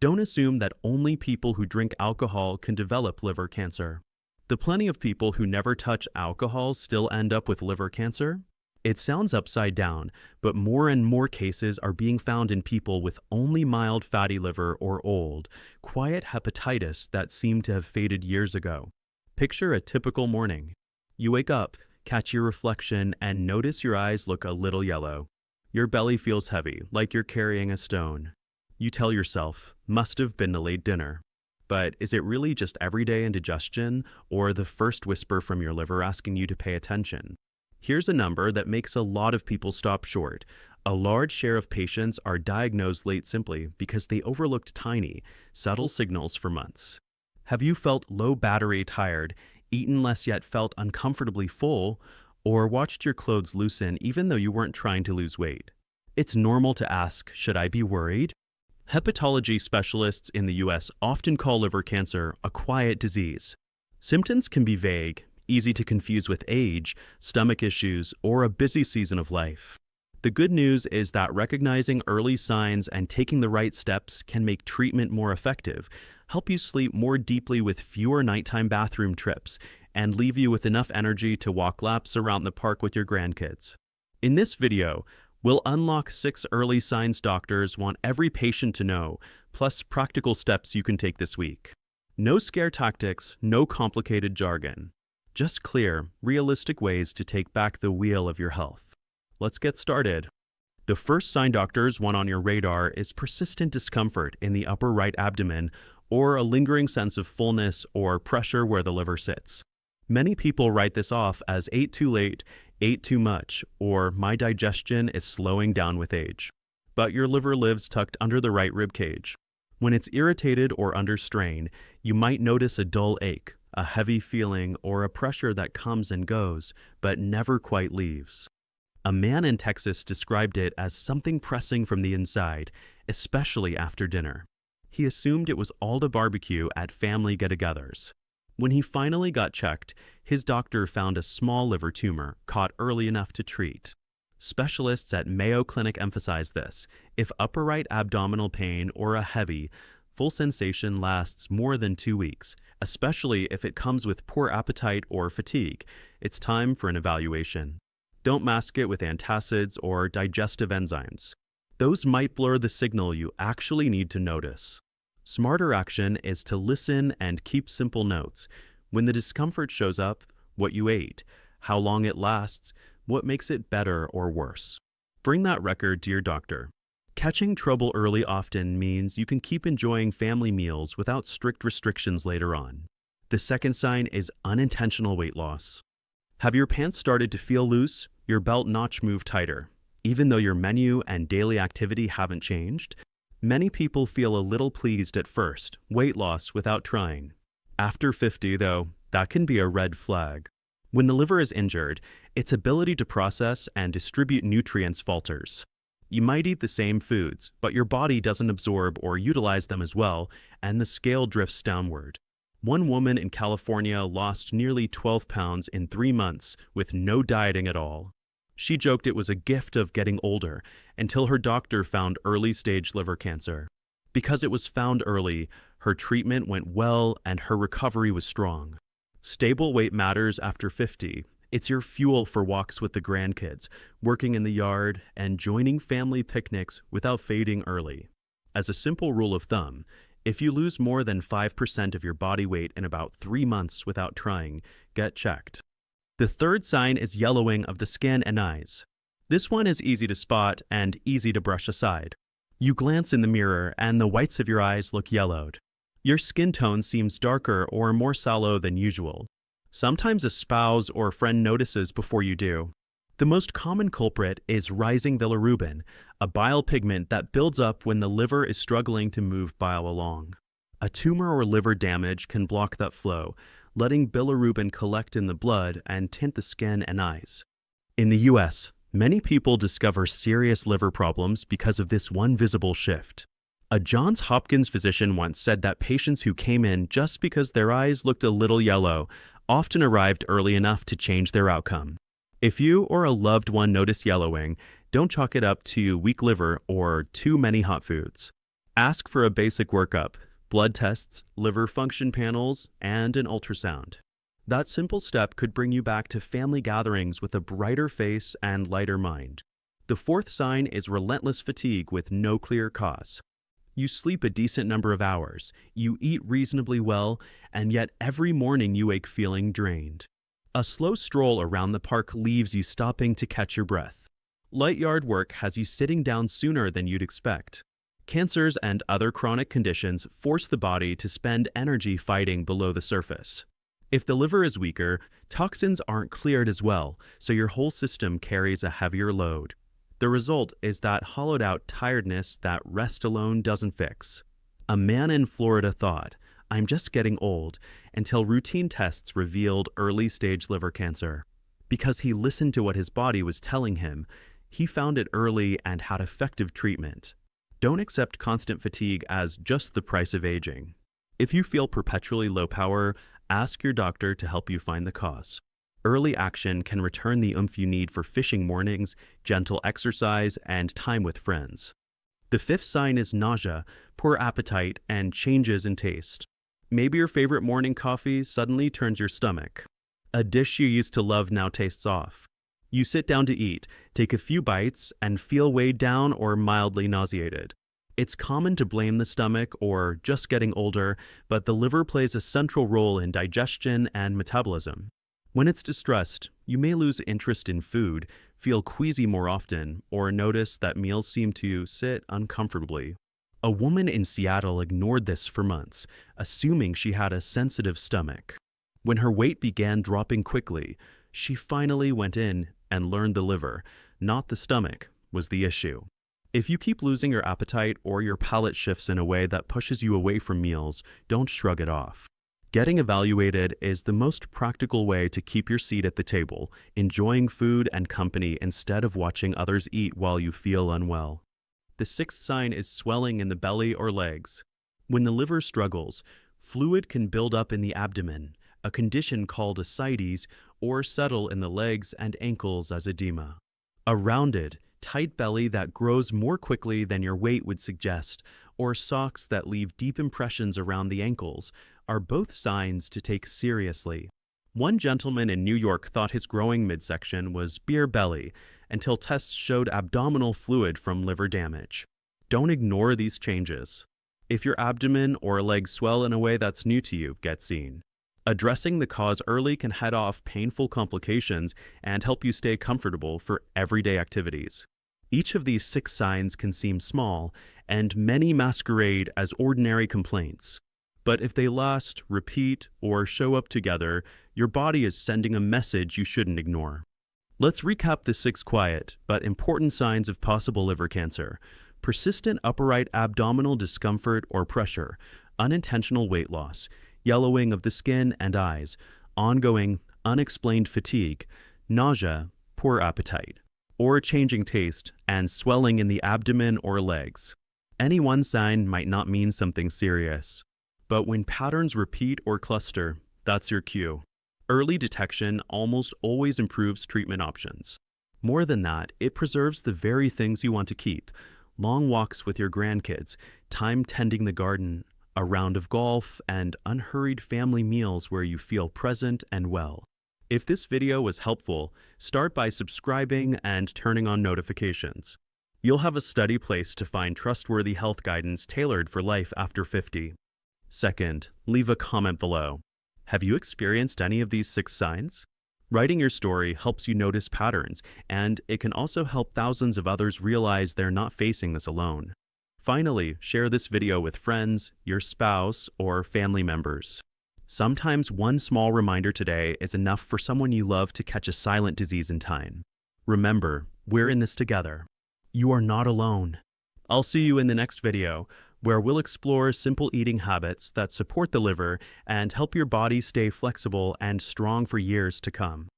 Don't assume that only people who drink alcohol can develop liver cancer. The plenty of people who never touch alcohol still end up with liver cancer? It sounds upside down, but more and more cases are being found in people with only mild fatty liver or old, quiet hepatitis that seemed to have faded years ago. Picture a typical morning. You wake up, catch your reflection, and notice your eyes look a little yellow. Your belly feels heavy, like you're carrying a stone. You tell yourself, must have been a late dinner. But is it really just everyday indigestion or the first whisper from your liver asking you to pay attention? Here's a number that makes a lot of people stop short. A large share of patients are diagnosed late simply because they overlooked tiny, subtle signals for months. Have you felt low battery tired, eaten less yet felt uncomfortably full, or watched your clothes loosen even though you weren't trying to lose weight? It's normal to ask, should I be worried? Hepatology specialists in the US often call liver cancer a quiet disease. Symptoms can be vague, easy to confuse with age, stomach issues, or a busy season of life. The good news is that recognizing early signs and taking the right steps can make treatment more effective, help you sleep more deeply with fewer nighttime bathroom trips, and leave you with enough energy to walk laps around the park with your grandkids. In this video, we'll unlock 6 early signs doctors want every patient to know, plus practical steps you can take this week. No scare tactics, no complicated jargon. Just clear, realistic ways to take back the wheel of your health. Let's get started. The first sign doctors want on your radar is persistent discomfort in the upper right abdomen or a lingering sense of fullness or pressure where the liver sits. Many people write this off as ate too late, ate too much, or my digestion is slowing down with age. But your liver lives tucked under the right rib cage. When it's irritated or under strain, you might notice a dull ache, a heavy feeling, or a pressure that comes and goes, but never quite leaves. A man in Texas described it as something pressing from the inside, especially after dinner. He assumed it was all the barbecue at family get-togethers. When he finally got checked, his doctor found a small liver tumor caught early enough to treat. Specialists at Mayo Clinic emphasize this. If upper right abdominal pain or a heavy, full sensation lasts more than 2 weeks, especially if it comes with poor appetite or fatigue, it's time for an evaluation. Don't mask it with antacids or digestive enzymes. Those might blur the signal you actually need to notice. Smarter action is to listen and keep simple notes. When the discomfort shows up, what you ate, how long it lasts, what makes it better or worse. Bring that record to your doctor. Catching trouble early often means you can keep enjoying family meals without strict restrictions later on. The second sign is unintentional weight loss. Have your pants started to feel loose, your belt notch moved tighter, even though your menu and daily activity haven't changed? Many people feel a little pleased at first, weight loss without trying. After 50, though, that can be a red flag. When the liver is injured, its ability to process and distribute nutrients falters. You might eat the same foods, but your body doesn't absorb or utilize them as well, and the scale drifts downward. One woman in California lost nearly 12 pounds in 3 months with no dieting at all. She joked it was a gift of getting older until her doctor found early-stage liver cancer. Because it was found early, her treatment went well and her recovery was strong. Stable weight matters after 50. It's your fuel for walks with the grandkids, working in the yard, and joining family picnics without fading early. As a simple rule of thumb, if you lose more than 5% of your body weight in about 3 months without trying, get checked. The third sign is yellowing of the skin and eyes. This one is easy to spot and easy to brush aside. You glance in the mirror and the whites of your eyes look yellowed. Your skin tone seems darker or more sallow than usual. Sometimes a spouse or friend notices before you do. The most common culprit is rising bilirubin, a bile pigment that builds up when the liver is struggling to move bile along. A tumor or liver damage can block that flow, letting bilirubin collect in the blood and tint the skin and eyes. In the US, many people discover serious liver problems because of this one visible shift. A Johns Hopkins physician once said that patients who came in just because their eyes looked a little yellow often arrived early enough to change their outcome. If you or a loved one notice yellowing, don't chalk it up to weak liver or too many hot foods. Ask for a basic workup, blood tests, liver function panels, and an ultrasound. That simple step could bring you back to family gatherings with a brighter face and lighter mind. The fourth sign is relentless fatigue with no clear cause. You sleep a decent number of hours, you eat reasonably well, and yet every morning you wake feeling drained. A slow stroll around the park leaves you stopping to catch your breath. Light yard work has you sitting down sooner than you'd expect. Cancers and other chronic conditions force the body to spend energy fighting below the surface. If the liver is weaker, toxins aren't cleared as well, so your whole system carries a heavier load. The result is that hollowed-out tiredness that rest alone doesn't fix. A man in Florida thought, "I'm just getting old," until routine tests revealed early-stage liver cancer. Because he listened to what his body was telling him, he found it early and had effective treatment. Don't accept constant fatigue as just the price of aging. If you feel perpetually low power, ask your doctor to help you find the cause. Early action can return the oomph you need for fishing mornings, gentle exercise, and time with friends. The fifth sign is nausea, poor appetite, and changes in taste. Maybe your favorite morning coffee suddenly turns your stomach. A dish you used to love now tastes off. You sit down to eat, take a few bites, and feel weighed down or mildly nauseated. It's common to blame the stomach or just getting older, but the liver plays a central role in digestion and metabolism. When it's distressed, you may lose interest in food, feel queasy more often, or notice that meals seem to sit uncomfortably. A woman in Seattle ignored this for months, assuming she had a sensitive stomach. When her weight began dropping quickly, she finally went in and learned the liver, not the stomach, was the issue. If you keep losing your appetite or your palate shifts in a way that pushes you away from meals, don't shrug it off. Getting evaluated is the most practical way to keep your seat at the table, enjoying food and company instead of watching others eat while you feel unwell. The sixth sign is swelling in the belly or legs. When the liver struggles, fluid can build up in the abdomen, a condition called ascites, or settle in the legs and ankles as edema. A rounded, tight belly that grows more quickly than your weight would suggest, or socks that leave deep impressions around the ankles, are both signs to take seriously. One gentleman in New York thought his growing midsection was beer belly until tests showed abdominal fluid from liver damage. Don't ignore these changes. If your abdomen or legs swell in a way that's new to you, get seen. Addressing the cause early can head off painful complications and help you stay comfortable for everyday activities. Each of these 6 signs can seem small, and many masquerade as ordinary complaints. But if they last, repeat, or show up together, your body is sending a message you shouldn't ignore. Let's recap the 6 quiet but important signs of possible liver cancer: persistent upper abdominal discomfort or pressure, unintentional weight loss, yellowing of the skin and eyes, ongoing, unexplained fatigue, nausea, poor appetite, or changing taste, and swelling in the abdomen or legs. Any one sign might not mean something serious, but when patterns repeat or cluster, that's your cue. Early detection almost always improves treatment options. More than that, it preserves the very things you want to keep: long walks with your grandkids, time tending the garden, a round of golf, and unhurried family meals where you feel present and well. If this video was helpful, start by subscribing and turning on notifications. You'll have a steady place to find trustworthy health guidance tailored for life after 50. Second, leave a comment below. Have you experienced any of these 6 signs? Writing your story helps you notice patterns, and it can also help thousands of others realize they're not facing this alone. Finally, share this video with friends, your spouse, or family members. Sometimes one small reminder today is enough for someone you love to catch a silent disease in time. Remember, we're in this together. You are not alone. I'll see you in the next video, where we'll explore simple eating habits that support the liver and help your body stay flexible and strong for years to come.